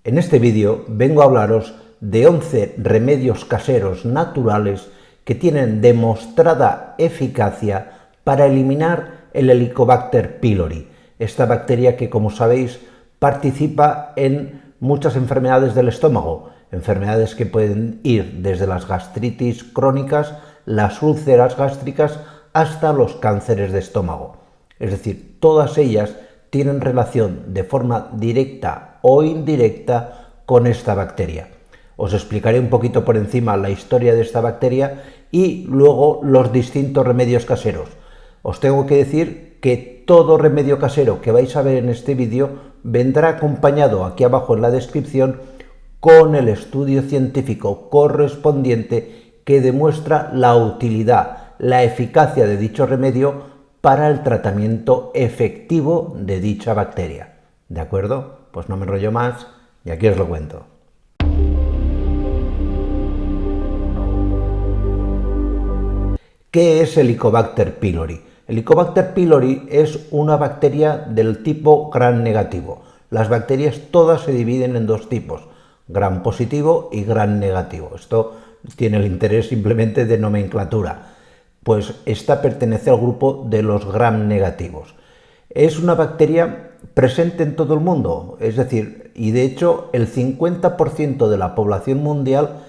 En este vídeo vengo a hablaros de 11 remedios caseros naturales que tienen demostrada eficacia para eliminar el Helicobacter pylori, esta bacteria que, como sabéis, participa en muchas enfermedades del estómago, enfermedades que pueden ir desde las gastritis crónicas, las úlceras gástricas, hasta los cánceres de estómago. Es decir, todas ellas tienen relación de forma directa o indirecta con esta bacteria. Os explicaré un poquito por encima la historia de esta bacteria y luego los distintos remedios caseros. Os tengo que decir que todo remedio casero que vais a ver en este vídeo vendrá acompañado aquí abajo en la descripción con el estudio científico correspondiente que demuestra la utilidad, la eficacia de dicho remedio para el tratamiento efectivo de dicha bacteria. ¿De acuerdo? Pues no me enrollo más y aquí os lo cuento. ¿Qué es Helicobacter pylori? Helicobacter pylori es una bacteria del tipo gram negativo. Las bacterias todas se dividen en dos tipos, gram positivo y gram negativo. Esto tiene el interés simplemente de nomenclatura. Pues esta pertenece al grupo de los gram negativos. Es una bacteria presente en todo el mundo, es decir, y de hecho el 50% de la población mundial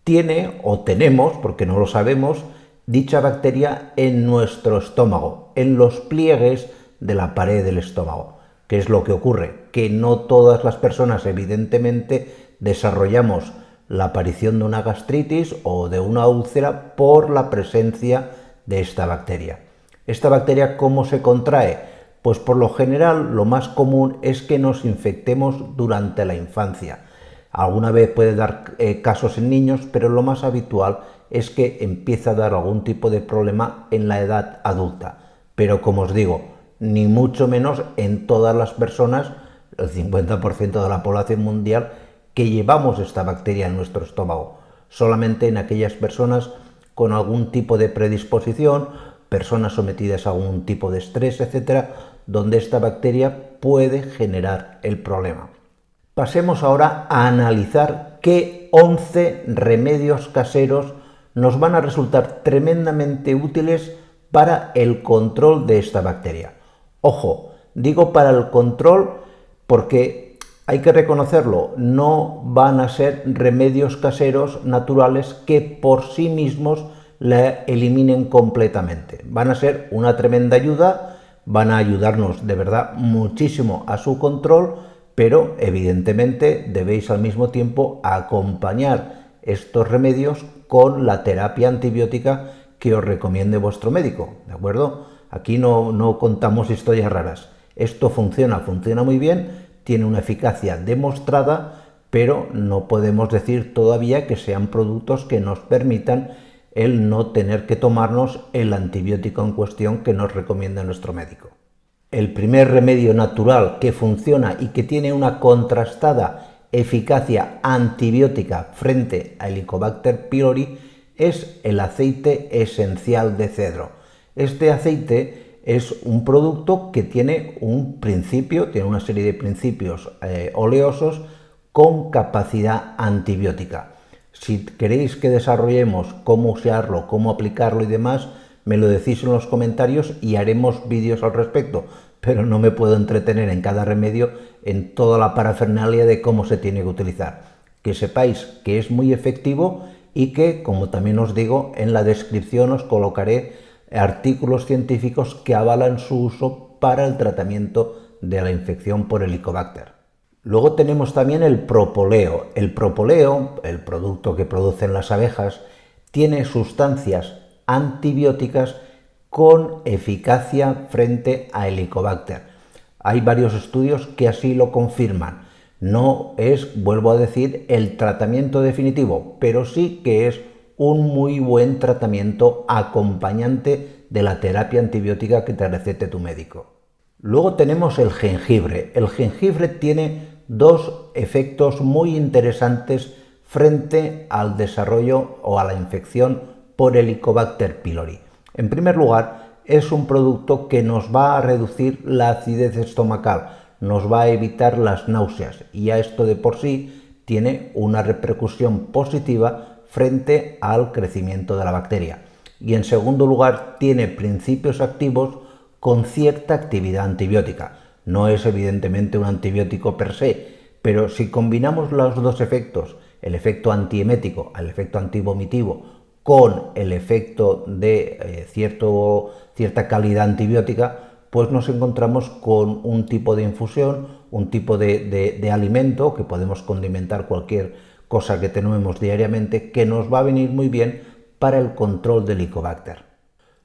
tiene o tenemos, porque no lo sabemos, dicha bacteria en nuestro estómago, en los pliegues de la pared del estómago. ¿Qué es lo que ocurre? Que no todas las personas, evidentemente, desarrollamos la aparición de una gastritis o de una úlcera por la presencia de esta bacteria. ¿Esta bacteria cómo se contrae? Pues por lo general lo más común es que nos infectemos durante la infancia. Alguna vez puede dar casos en niños, pero lo más habitual es que empieza a dar algún tipo de problema en la edad adulta. Pero como os digo, ni mucho menos en todas las personas, el 50% de la población mundial, que llevamos esta bacteria en nuestro estómago. Solamente en aquellas personas con algún tipo de predisposición, personas sometidas a algún tipo de estrés, etcétera, donde esta bacteria puede generar el problema. Pasemos ahora a analizar qué 11 remedios caseros nos van a resultar tremendamente útiles para el control de esta bacteria. Ojo, digo para el control porque hay que reconocerlo, no van a ser remedios caseros naturales que por sí mismos la eliminen completamente. Van a ser una tremenda ayuda, van a ayudarnos de verdad muchísimo a su control, pero evidentemente debéis al mismo tiempo acompañar estos remedios con la terapia antibiótica que os recomiende vuestro médico, ¿de acuerdo? Aquí no contamos historias raras. Esto funciona muy bien, tiene una eficacia demostrada, pero no podemos decir todavía que sean productos que nos permitan el no tener que tomarnos el antibiótico en cuestión que nos recomienda nuestro médico. El primer remedio natural que funciona y que tiene una contrastada eficacia antibiótica frente a Helicobacter pylori es el aceite esencial de cedro. Este aceite es un producto que tiene una serie de principios oleosos con capacidad antibiótica. Si queréis que desarrollemos cómo usarlo, cómo aplicarlo y demás, me lo decís en los comentarios y haremos vídeos al respecto, pero no me puedo entretener en cada remedio en toda la parafernalia de cómo se tiene que utilizar. Que sepáis que es muy efectivo y que, como también os digo, en la descripción os colocaré artículos científicos que avalan su uso para el tratamiento de la infección por Helicobacter. Luego tenemos también el propóleo. El propóleo, el producto que producen las abejas, tiene sustancias antibióticas con eficacia frente a Helicobacter. Hay varios estudios que así lo confirman. No es, vuelvo a decir, el tratamiento definitivo, pero sí que es un muy buen tratamiento acompañante de la terapia antibiótica que te recete tu médico. Luego tenemos el jengibre. El jengibre tiene dos efectos muy interesantes frente al desarrollo o a la infección por Helicobacter pylori. En primer lugar, es un producto que nos va a reducir la acidez estomacal, nos va a evitar las náuseas y ya esto de por sí tiene una repercusión positiva frente al crecimiento de la bacteria. Y en segundo lugar, tiene principios activos con cierta actividad antibiótica. No es evidentemente un antibiótico per se, pero si combinamos los dos efectos, el efecto antiemético, el efecto antivomitivo, con el efecto de cierta calidad antibiótica, pues nos encontramos con un tipo de infusión, un tipo de alimento, que podemos condimentar cualquier cosa que tenemos diariamente, que nos va a venir muy bien para el control del Helicobacter.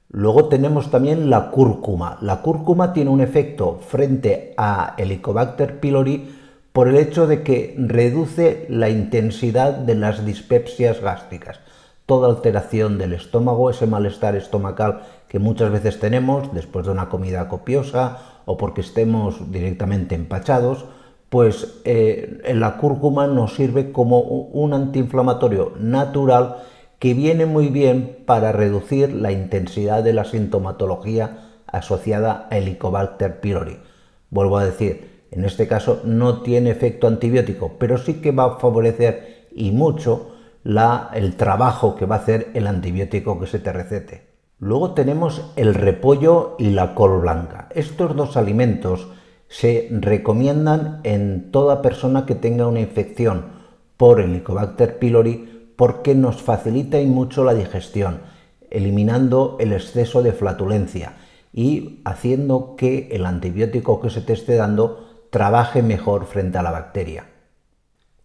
Luego tenemos también la cúrcuma. La cúrcuma tiene un efecto frente a Helicobacter pylori por el hecho de que reduce la intensidad de las dispepsias gástricas. Toda alteración del estómago, ese malestar estomacal que muchas veces tenemos después de una comida copiosa o porque estemos directamente empachados, pues la cúrcuma nos sirve como un antiinflamatorio natural que viene muy bien para reducir la intensidad de la sintomatología asociada a Helicobacter pylori. Vuelvo a decir, en este caso no tiene efecto antibiótico, pero sí que va a favorecer y mucho el trabajo que va a hacer el antibiótico que se te recete. Luego tenemos el repollo y la col blanca. Estos dos alimentos se recomiendan en toda persona que tenga una infección por Helicobacter pylori porque nos facilita y mucho la digestión, eliminando el exceso de flatulencia y haciendo que el antibiótico que se te esté dando trabaje mejor frente a la bacteria.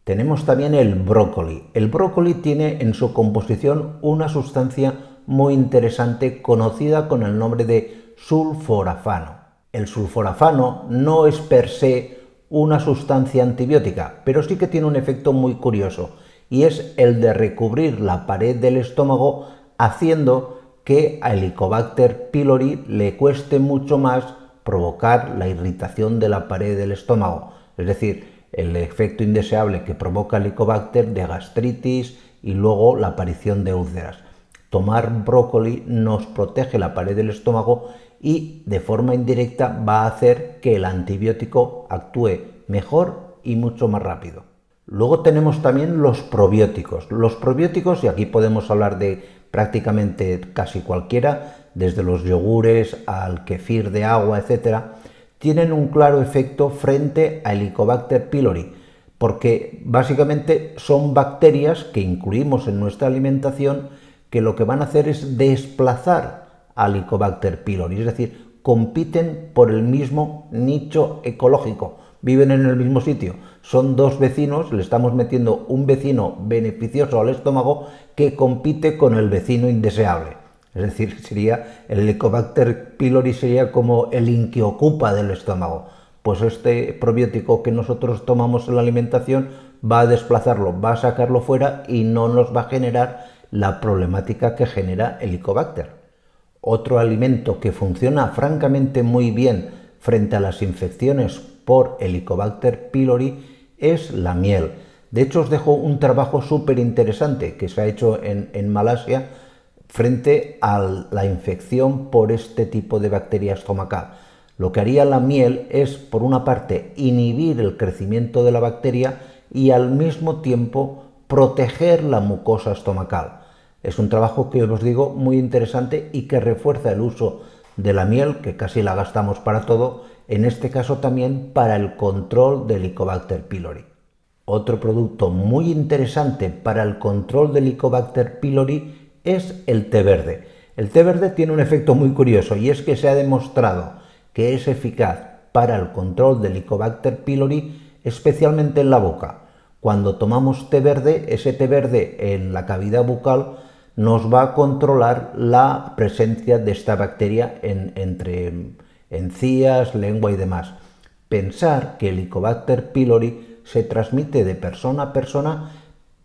Tenemos también el brócoli. El brócoli tiene en su composición una sustancia muy interesante conocida con el nombre de sulforafano. El sulforafano no es per se una sustancia antibiótica, pero sí que tiene un efecto muy curioso y es el de recubrir la pared del estómago haciendo que a Helicobacter pylori le cueste mucho más provocar la irritación de la pared del estómago, es decir, el efecto indeseable que provoca el Helicobacter de gastritis y luego la aparición de úlceras. Tomar brócoli nos protege la pared del estómago y de forma indirecta va a hacer que el antibiótico actúe mejor y mucho más rápido. Luego tenemos también los probióticos. Los probióticos, y aquí podemos hablar de prácticamente casi cualquiera, desde los yogures al kefir de agua, etcétera, tienen un claro efecto frente a Helicobacter pylori, porque básicamente son bacterias que incluimos en nuestra alimentación que lo que van a hacer es desplazar a Helicobacter pylori, es decir, compiten por el mismo nicho ecológico, viven en el mismo sitio, son dos vecinos, le estamos metiendo un vecino beneficioso al estómago que compite con el vecino indeseable. Es decir, sería el Helicobacter pylori sería como el inquiocupa del estómago. Pues este probiótico que nosotros tomamos en la alimentación va a desplazarlo, va a sacarlo fuera y no nos va a generar la problemática que genera el Helicobacter. Otro alimento que funciona francamente muy bien frente a las infecciones por Helicobacter pylori es la miel. De hecho, os dejo un trabajo súper interesante que se ha hecho en Malasia frente a la infección por este tipo de bacteria estomacal. Lo que haría la miel es, por una parte, inhibir el crecimiento de la bacteria y al mismo tiempo proteger la mucosa estomacal. Es un trabajo que os digo muy interesante y que refuerza el uso de la miel, que casi la gastamos para todo, en este caso también para el control del Helicobacter pylori. Otro producto muy interesante para el control del Helicobacter pylori es el té verde. El té verde tiene un efecto muy curioso y es que se ha demostrado que es eficaz para el control del Helicobacter pylori, especialmente en la boca. Cuando tomamos té verde, ese té verde en la cavidad bucal nos va a controlar la presencia de esta bacteria entre encías, lengua y demás. Pensar que el Helicobacter pylori se transmite de persona a persona,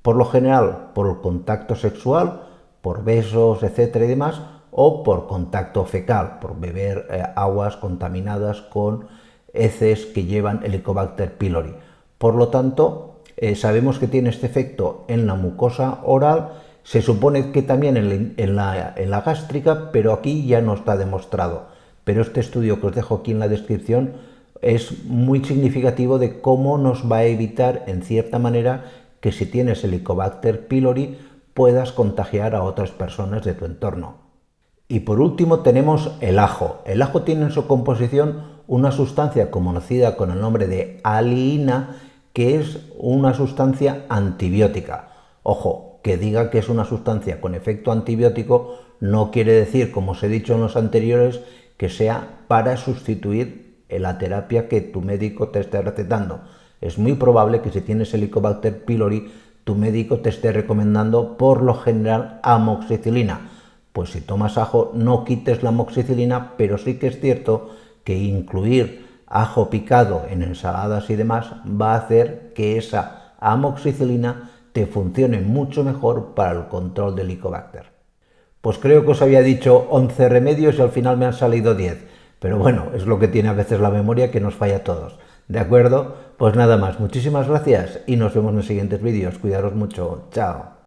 por lo general por el contacto sexual, por besos, etcétera y demás, o por contacto fecal, por beber aguas contaminadas con heces que llevan Helicobacter pylori. Por lo tanto, sabemos que tiene este efecto en la mucosa oral, se supone que también en la gástrica, pero aquí ya no está demostrado. Pero este estudio que os dejo aquí en la descripción es muy significativo de cómo nos va a evitar, en cierta manera, que si tienes Helicobacter pylori puedas contagiar a otras personas de tu entorno. Y por último tenemos el ajo. El ajo tiene en su composición una sustancia conocida con el nombre de aliina, que es una sustancia antibiótica. Ojo, que diga que es una sustancia con efecto antibiótico no quiere decir, como os he dicho en los anteriores, que sea para sustituir la terapia que tu médico te esté recetando. Es muy probable que si tienes Helicobacter pylori, tu médico te esté recomendando por lo general amoxicilina. Pues si tomas ajo, no quites la amoxicilina, pero sí que es cierto que incluir ajo picado en ensaladas y demás va a hacer que esa amoxicilina te funcione mucho mejor para el control del Helicobacter. Pues creo que os había dicho 11 remedios y al final me han salido 10. Pero bueno, es lo que tiene a veces la memoria, que nos falla a todos. ¿De acuerdo? Pues nada más, muchísimas gracias y nos vemos en los siguientes vídeos. Cuidaros mucho. Chao.